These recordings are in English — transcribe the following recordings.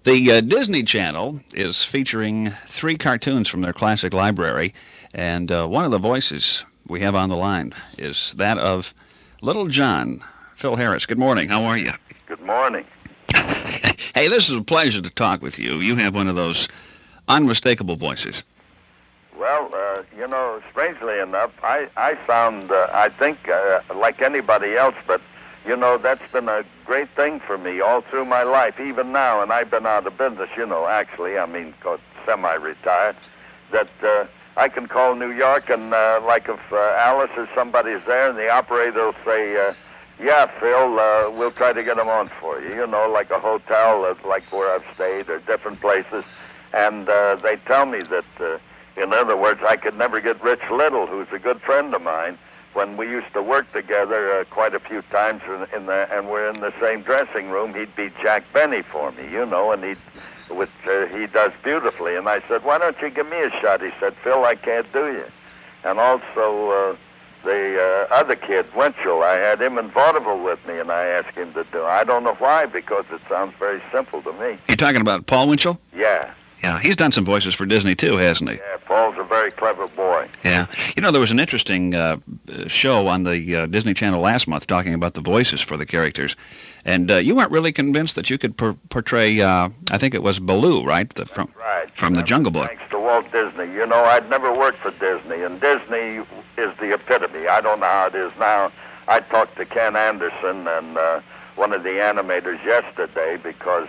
The Disney Channel is featuring 3 cartoons from their classic library, and one of the voices we have on the line is that of Little John. Phil Harris, good morning. How are you? Good morning. Hey, this is a pleasure to talk with you. You have one of those unmistakable voices. Well, strangely enough, I sound, I think, like anybody else, but, that's been a great thing for me all through my life, even now, and I've been out of business, semi-retired, that I can call New York, and like if Alice or somebody's there, and the operator will say, yeah, Phil, we'll try to get them on for you, like a hotel, like where I've stayed, or different places, and they tell me that, in other words, I could never get Rich Little, who's a good friend of mine, when we used to work together quite a few times, and we're in the same dressing room. He'd be Jack Benny for me, and he does beautifully. And I said, why don't you give me a shot? He said, Phil, I can't do you. And also the other kid, Winchell, I had him in vaudeville with me, and I asked him to do it. I don't know why, because it sounds very simple to me. You're talking about Paul Winchell? Yeah. Yeah, he's done some voices for Disney, too, hasn't he? Yeah, Paul's a very clever boy. Yeah. There was an interesting show on the Disney Channel last month talking about the voices for the characters. And you weren't really convinced that you could portray, I think it was Baloo, right? From the Jungle Book. Thanks to Walt Disney. I'd never worked for Disney, and Disney is the epitome. I don't know how it is now. I talked to Ken Anderson and one of the animators yesterday because...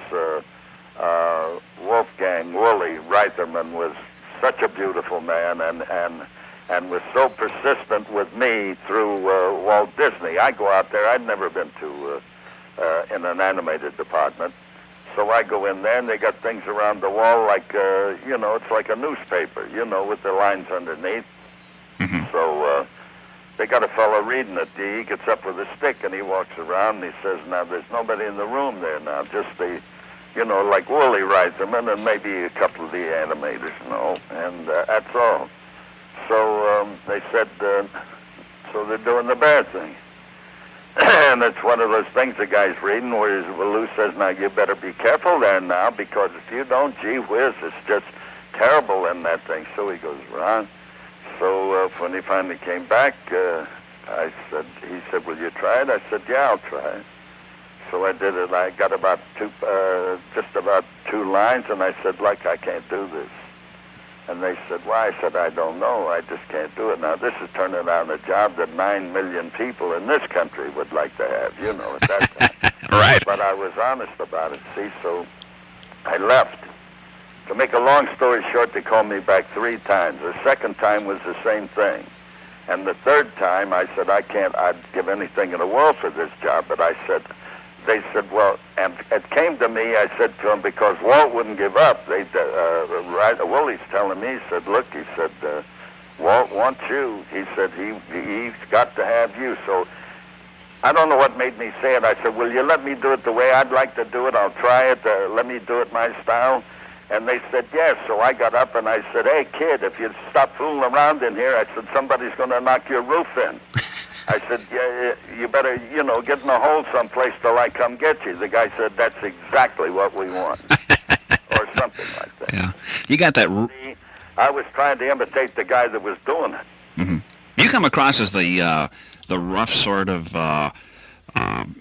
Wolfgang Woolley Reitherman was such a beautiful man and was so persistent with me through Walt Disney. I go out there. I'd never been to in an animated department. So I go in there, and they got things around the wall like, it's like a newspaper, with the lines underneath. Mm-hmm. So they got a fellow reading it. He gets up with a stick, and he walks around, and he says, now, there's nobody in the room there now, just the... like Woolley Reitherman and maybe a couple of the animators, and that's all. So they said, so they're doing the bad thing. And it's one of those things the guy's reading where Baloo says, now you better be careful there now, because if you don't, gee whiz, it's just terrible in that thing. So he goes, wrong. So when he finally came back, he said, will you try it? I said, yeah, I'll try it. So I did it. I got about just about 2 lines, and I said, I can't do this. And they said, why? I said, I don't know. I just can't do it. Now, this is turning out a job that 9 million people in this country would like to have, at that time. Right. But I was honest about it, see, so I left. To make a long story short, they called me back 3 times. The second time was the same thing. And the third time, I said, I'd give anything in the world for this job, but they said, well, and it came to me, I said to him, because Walt wouldn't give up. Willie's telling me, he said, look, he said, Walt wants you. He said, he's got to have you. So I don't know what made me say it. I said, will you let me do it the way I'd like to do it? I'll try it. Let me do it my style. And they said, yes. So I got up and I said, hey, kid, if you stop fooling around in here, I said, somebody's going to knock your roof in. I said, yeah, you better, get in a hole someplace till I come get you. The guy said, that's exactly what we want. Or something like that. Yeah. You got that... I was trying to imitate the guy that was doing it. Mm-hmm. You come across as the rough sort of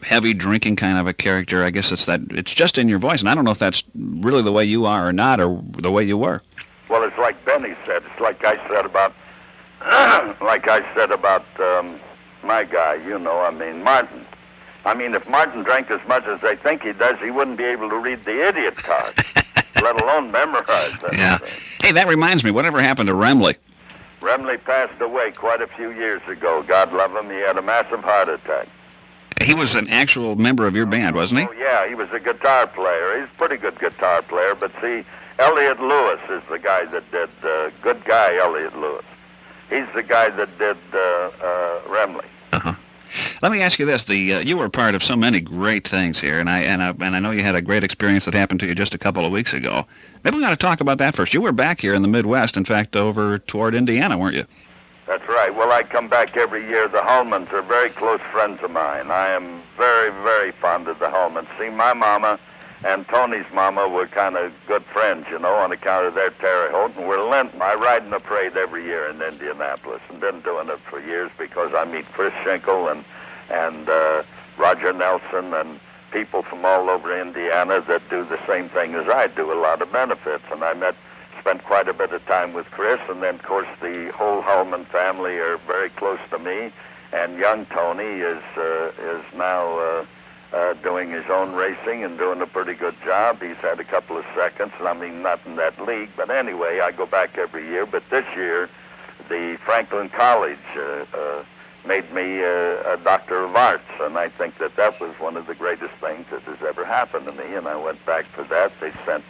heavy drinking kind of a character. I guess it's just in your voice, and I don't know if that's really the way you are or not, or the way you were. Well, it's like Benny said. It's like I said about... my guy, Martin. If Martin drank as much as they think he does, he wouldn't be able to read the idiot card, let alone memorize it. Yeah. Hey, that reminds me, whatever happened to Remley? Remley passed away quite a few years ago. God love him. He had a massive heart attack. He was an actual member of your band, wasn't he? Oh, yeah, he was a guitar player. He's a pretty good guitar player, but see, Elliot Lewis is the guy that did, good guy, Elliot Lewis. He's the guy that did Remley. Uh-huh. Let me ask you this: you were part of so many great things here, and I know you had a great experience that happened to you just a couple of weeks ago. Maybe we got to talk about that first. You were back here in the Midwest, in fact, over toward Indiana, weren't you? That's right. Well, I come back every year. The Hullmans are very close friends of mine. I am very, very fond of the Hullmans. See, my mama and Tony's mama were kind of good friends, on account of their Terre Haute. And we're Lenten. I ride in the parade every year in Indianapolis, and been doing it for years because I meet Chris Schenkel and Roger Nelson and people from all over Indiana that do the same thing as I do, a lot of benefits. And I spent quite a bit of time with Chris, and then, of course, the whole Hellman family are very close to me. And young Tony is now doing his own racing and doing a pretty good job. He's had a couple of seconds, and I mean, not in that league. But anyway, I go back every year. But this year, the Franklin College made me a doctor of arts, and I think that was one of the greatest things that has ever happened to me, and I went back for that. They sent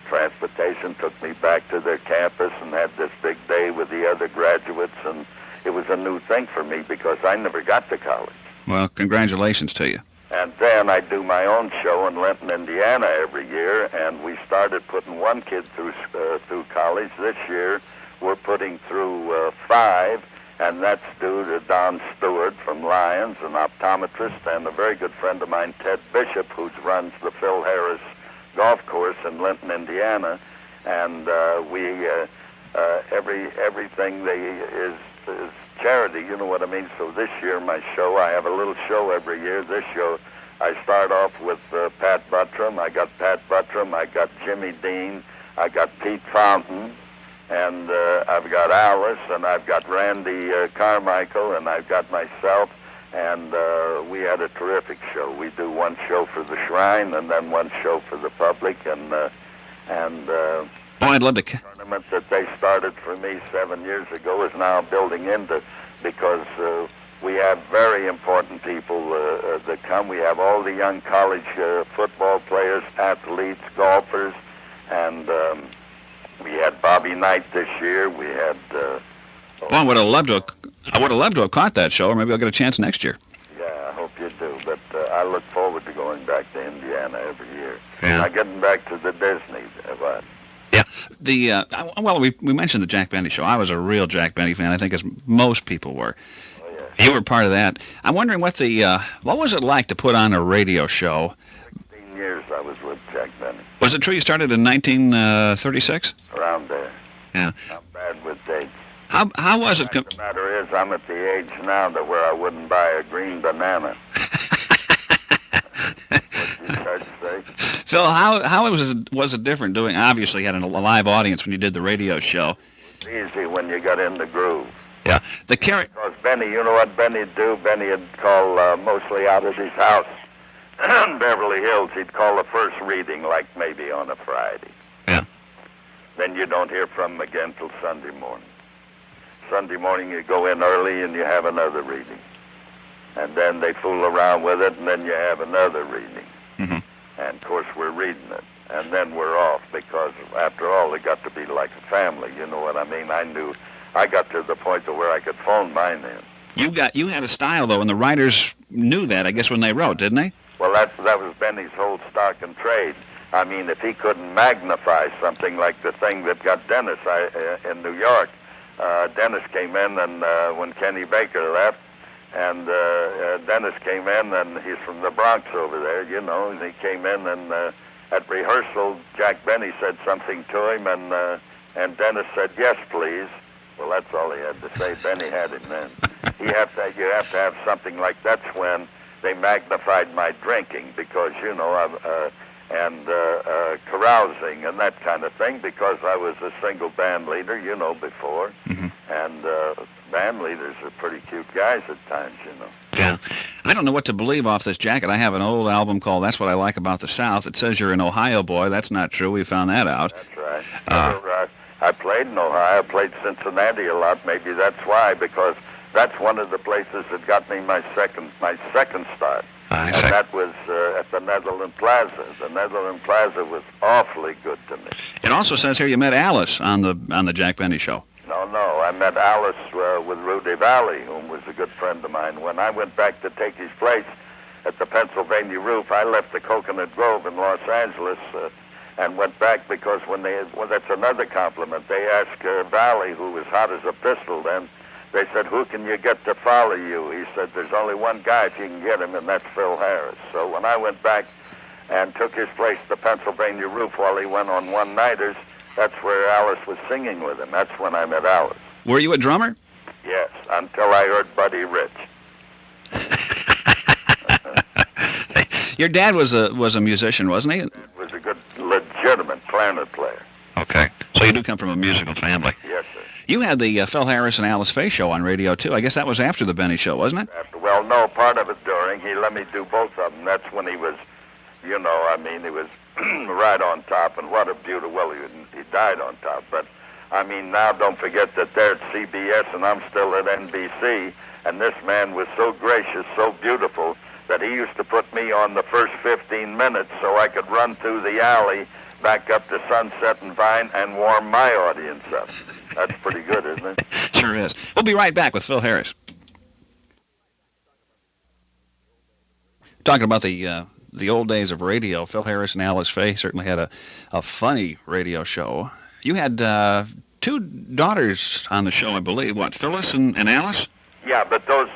transportation, took me back to their campus and had this big day with the other graduates, and it was a new thing for me because I never got to college. Well, congratulations to you. And then I do my own show in Linton, Indiana every year, and we started putting one kid through college. This year we're putting through 5, and that's due to Don Stewart from Lions, an optometrist, and a very good friend of mine, Ted Bishop, who runs the Phil Harris golf course in Linton, Indiana. And everything is charity, you know what I mean? So this year, my show, I have a little show every year. This show, I start off with Pat Buttram. I got Pat Buttram. I got Jimmy Dean. I got Pete Fountain. And I've got Alice. And I've got Randy Carmichael. And I've got myself. And we had a terrific show. We do one show for the Shrine and then one show for the public. I'd love to... tournament that they started for me 7 years ago is now building into, because we have very important people that come. We have all the young college football players, athletes, golfers, and we had Bobby Knight this year. We had... I would have loved to have caught that show, or maybe I'll get a chance next year. Yeah, I hope you do. But I look forward to going back to Indiana every year. Yeah. I'm getting back to the Disney. Yeah. We mentioned the Jack Benny show. I was a real Jack Benny fan, I think, as most people were. Oh, yeah. You were part of that. I'm wondering what was it like to put on a radio show? 16 years I was with Jack Benny. Was it true you started in 1936? Around there. Yeah. I'm bad with dates. How was it? The matter is, I'm at the age now that where I wouldn't buy a green banana. What you try to say? Phil, how was it different doing? Obviously, you had a live audience when you did the radio show. It's easy when you got in the groove. Yeah. Because Benny, you know what Benny'd do? Benny'd call mostly out of his house in Beverly Hills. He'd call the first reading, like maybe on a Friday. Yeah. Then you don't hear from him again till Sunday morning. Sunday morning you go in early and you have another reading. And then they fool around with it, and then you have another reading. Mm-hmm. And, of course, we're reading it. And then we're off, because, after all, it got to be like a family. You know what I mean? I got to the point to where I could phone mine in. You had a style, though, and the writers knew that, I guess, when they wrote, didn't they? Well, that was Benny's whole stock and trade. I mean, if he couldn't magnify something like the thing that got Dennis in New York, Dennis came in, and when Kenny Baker left, and Dennis came in, and he's from the Bronx over there, and he came in, and at rehearsal, Jack Benny said something to him, and Dennis said, "Yes, please." Well, that's all he had to say. Benny had him then. You have to have something like that's when they magnified my drinking, because, and carousing and that kind of thing, because I was a single band leader, before. Mm-hmm. And band leaders are pretty cute guys at times, Yeah. I don't know what to believe off this jacket. I have an old album called That's What I Like About the South. It says you're an Ohio boy. That's not true. We found that out. That's right. I played in Ohio. I played Cincinnati a lot. Maybe that's why, because that's one of the places that got me my second start. And that was at the Netherland Plaza. The Netherland Plaza was awfully good to me. It also says here you met Alice on the Jack Benny show. No. I met Alice with Rudy Valley, who was a good friend of mine. When I went back to take his place at the Pennsylvania Roof, I left the Coconut Grove in Los Angeles and went back because that's another compliment. They asked Valley, who was hot as a pistol then, they said, "Who can you get to follow you?" He said, "There's only one guy if you can get him, and that's Phil Harris." So when I went back and took his place at the Pennsylvania Roof while he went on one-nighters. That's where Alice was singing with him. That's when I met Alice. Were you a drummer? Yes, until I heard Buddy Rich. Your dad was a musician, wasn't he? He was a good, legitimate clarinet player. Okay. So you do come from a musical family. Yes, sir. You had the Phil Harris and Alice Faye show on radio, too. I guess that was after the Benny show, wasn't it? Well, no, part of it during. He let me do both of them. That's when he was, he was right on top, and what a beautiful, well, he died on top. But, now don't forget that they're at CBS, and I'm still at NBC, and this man was so gracious, so beautiful, that he used to put me on the first 15 minutes so I could run through the alley back up to Sunset and Vine and warm my audience up. That's pretty good, isn't it? Sure is. We'll be right back with Phil Harris. Talking about the old days of radio, Phil Harris and Alice Faye certainly had a funny radio show. You had two daughters on the show, I believe. What, Phyllis and Alice? Yeah, but those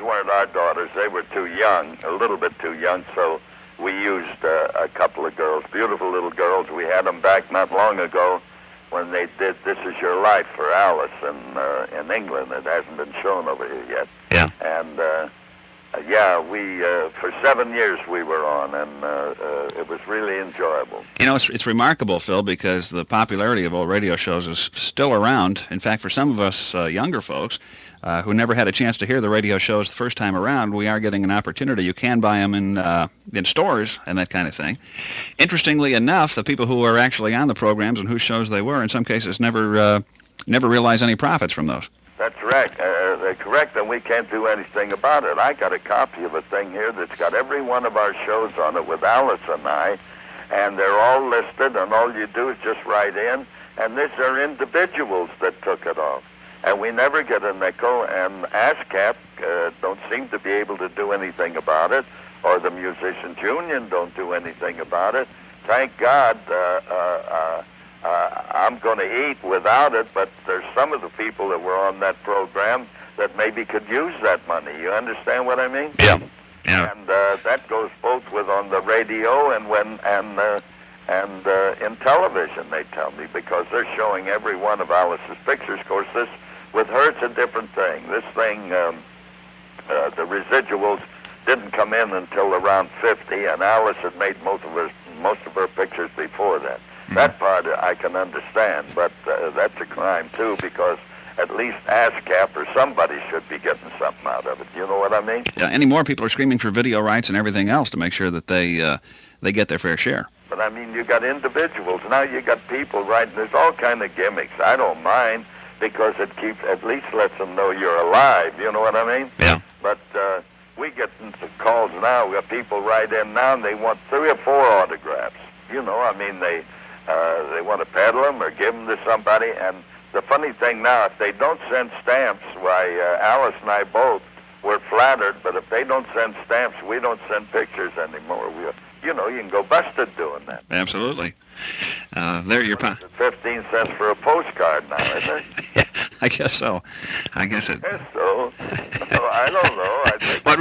weren't our daughters. They were too young, a little bit too young, so we used a couple of girls, beautiful little girls. We had them back not long ago when they did This Is Your Life for Alice in England. It hasn't been shown over here yet. Yeah. And, we for 7 years we were on, and it was really enjoyable. It's remarkable, Phil, because the popularity of old radio shows is still around. In fact, for some of us younger folks who never had a chance to hear the radio shows the first time around, we are getting an opportunity. You can buy them in stores and that kind of thing. Interestingly enough, the people who are actually on the programs and whose shows they were, in some cases, never realize any profits from those. That's right. They're correct, and we can't do anything about it. I got a copy of a thing here that's got every one of our shows on it with Alice and I, and they're all listed, and all you do is just write in, and these are individuals that took it off. And we never get a nickel, and ASCAP don't seem to be able to do anything about it, or the Musicians Union don't do anything about it. Thank God I'm going to eat without it, but there's some of the people that were on that program that maybe could use that money. You understand what I mean? Yeah. Yeah. And that goes both with on the radio and in television, they tell me, because they're showing every one of Alice's pictures. Of course, this with her, it's a different thing. This thing, the residuals didn't come in until around 50, and Alice had made most of her pictures before that. That part I can understand, but that's a crime, too, because at least ASCAP or somebody should be getting something out of it. You know what I mean? Yeah, any more people are screaming for video rights and everything else to make sure that they get their fair share. But, you got individuals. Now you got people writing. There's all kind of gimmicks. I don't mind, because it at least lets them know you're alive. You know what I mean? Yeah. But we get calls now. We got people write in now, and they want 3 or 4 autographs. They want to peddle them or give them to somebody. And the funny thing now, if they don't send stamps, why, Alice and I both were flattered, but if they don't send stamps, we don't send pictures anymore. You can go busted doing that. Absolutely. There you're 15 cents for a postcard now, isn't it? Yeah, I guess so. I guess it. Yes, so. I don't know. I think what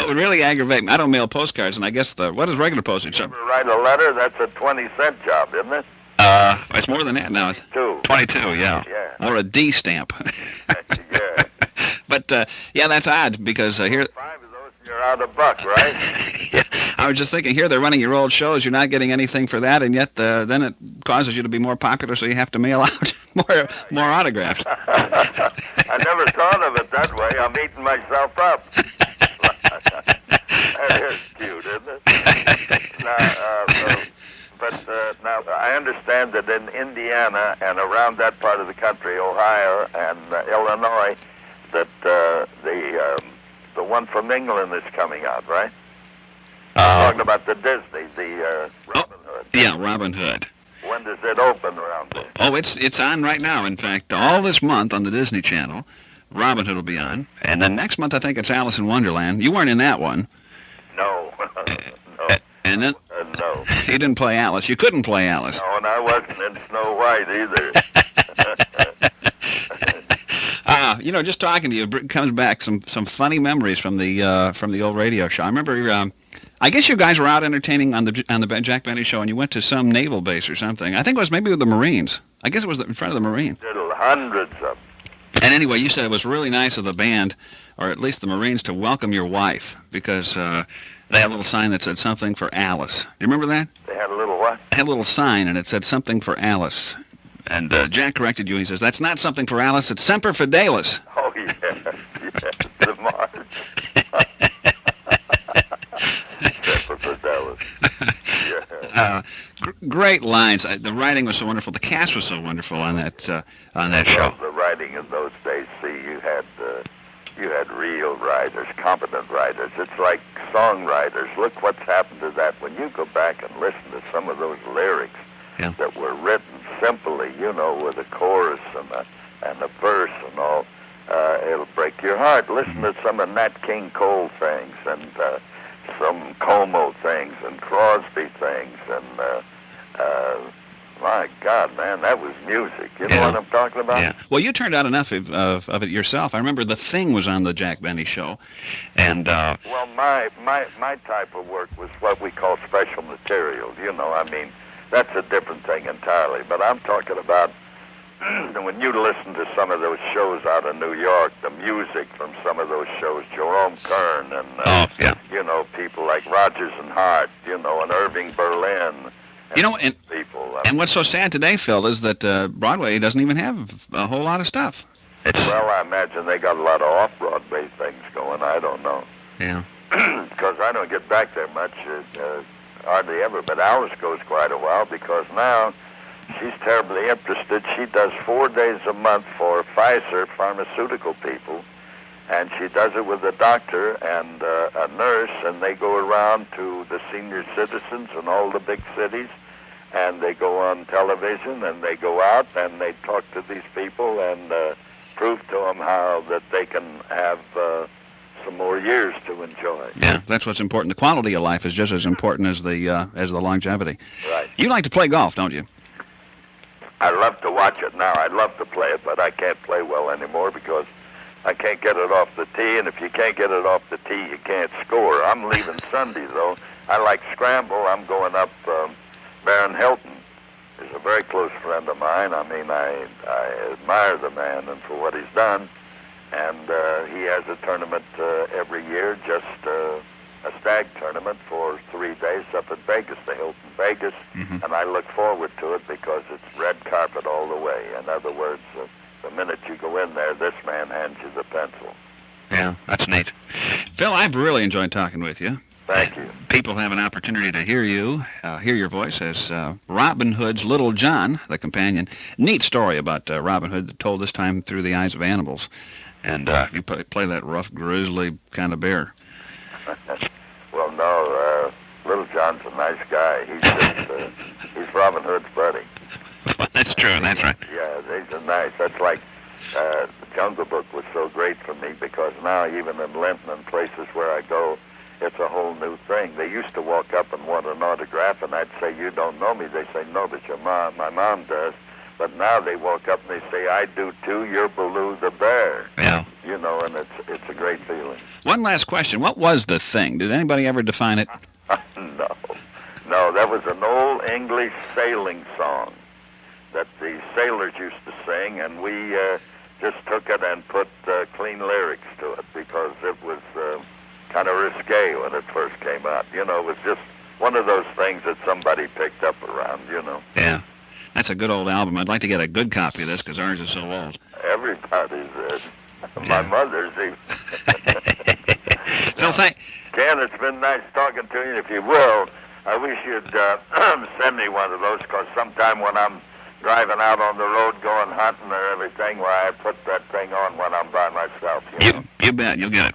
would really aggravate me, I don't mail postcards, and I guess what is regular postage? you ever write a letter, that's a 20-cent job, isn't it? It's more than that now. It's 22, yeah. Or a D stamp. Yeah. But, that's odd, because here... 5 of those, you're out $1, right? Yeah, I was just thinking, here they're running your old shows, you're not getting anything for that, and yet then it causes you to be more popular, so you have to mail out more autographs. I never thought of it that way. I'm eating myself up. That is cute, isn't it? Now, I understand that in Indiana and around that part of the country, Ohio and Illinois, that the one from England is coming out, right? Talking about the Disney, the Robin Hood. Yeah, Robin Hood. When does it open around there? Oh, it's on right now. In fact, all this month on the Disney Channel, Robin Hood will be on. And then next month, I think it's Alice in Wonderland. You weren't in that one. No. No. And then No. you didn't play Alice. You couldn't play Alice. No, and I wasn't in Snow White either. Just talking to you comes back some funny memories from the old radio show. I remember I guess you guys were out entertaining on the Jack Benny show, and you went to some naval base or something. I think it was maybe with the Marines. I guess it was in front of the Marines. Hundreds of them. And anyway, you said it was really nice of the band, or at least the Marines, to welcome your wife, because they had a little sign that said something for Alice. Do you remember that? They had a little what? They had a little sign, and it said something for Alice. And Jack corrected you. He says, "That's not something for Alice. It's Semper Fidelis." Oh, yes, the march. Semper Fidelis. Yeah. Great lines. The writing was so wonderful. The cast was so wonderful on that show. The writing in those days, see, you had real writers, competent writers. It's like songwriters. Look what's happened to that. When you go back and listen to some of those lyrics that were written simply, with a chorus and a verse and all, it'll break your heart. Listen to some of Nat King Cole things and some Como things and Crosby things and my God, man, that was music. You know what I'm talking about? Yeah. Well, you turned out enough of it yourself. I remember The Thing was on the Jack Benny show, and well, my type of work was what we call special material. That's a different thing entirely. But I'm talking about when you listen to some of those shows out of New York, the music from some of those shows, Jerome Kern and people like Rodgers and Hart, and Irving Berlin. And people. And what's so sad today, Phil, is that Broadway doesn't even have a whole lot of stuff. Well, I imagine they got a lot of off-Broadway things going. I don't know. Yeah. Because I don't get back there much, hardly ever. But Alice goes quite a while because now she's terribly interested. She does 4 days a month for Pfizer pharmaceutical people. And she does it with a doctor and a nurse, and they go around to the senior citizens in all the big cities, and they go on television, and they go out, and they talk to these people and prove to them how that they can have some more years to enjoy. Yeah, that's what's important. The quality of life is just as important as the longevity. Right. You like to play golf, don't you? I love to watch it now. I'd love to play it, but I can't play well anymore because I can't get it off the tee, and if you can't get it off the tee, you can't score. I'm leaving Sunday, though. I like scramble. I'm going up. Baron Hilton is a very close friend of mine. I mean, I admire the man and for what he's done. And he has a tournament every year, just a stag tournament for 3 days up at Vegas, the Hilton Vegas. Mm-hmm. And I look forward to it because it's red carpet all the way. In other words, the minute you go in there, this man hands you the pencil. Yeah, that's neat. Phil, I've really enjoyed talking with you. Thank you. People have an opportunity to hear you, hear your voice as Robin Hood's Little John, the companion. Neat story about Robin Hood told this time through the eyes of animals. And you play that rough, grizzly kind of bear. Well, no, Little John's a nice guy. He's just, he's Robin Hood's buddy. Well, that's true. That's right. Yeah, these are nice. That's like the Jungle Book was so great for me because now even in Linton and places where I go, it's a whole new thing. They used to walk up and want an autograph, and I'd say, "You don't know me." They say, "No, but your mom, my mom does." But now they walk up and they say, "I do too. You're Baloo the bear." Yeah. And it's a great feeling. One last question: what was the thing? Did anybody ever define it? No, that was an old English sailing song that the sailors used to sing, and we just took it and put clean lyrics to it because it was kind of risque when it first came out. It was just one of those things that somebody picked up around, Yeah. That's a good old album. I'd like to get a good copy of this because ours is so old. Everybody's is. My mother's even. Phil, Ken, it's been nice talking to you. If you will, I wish you'd send me one of those because sometime when I'm driving out on the road going hunting or everything, where I put that thing on when I'm by myself. You bet. You'll get it.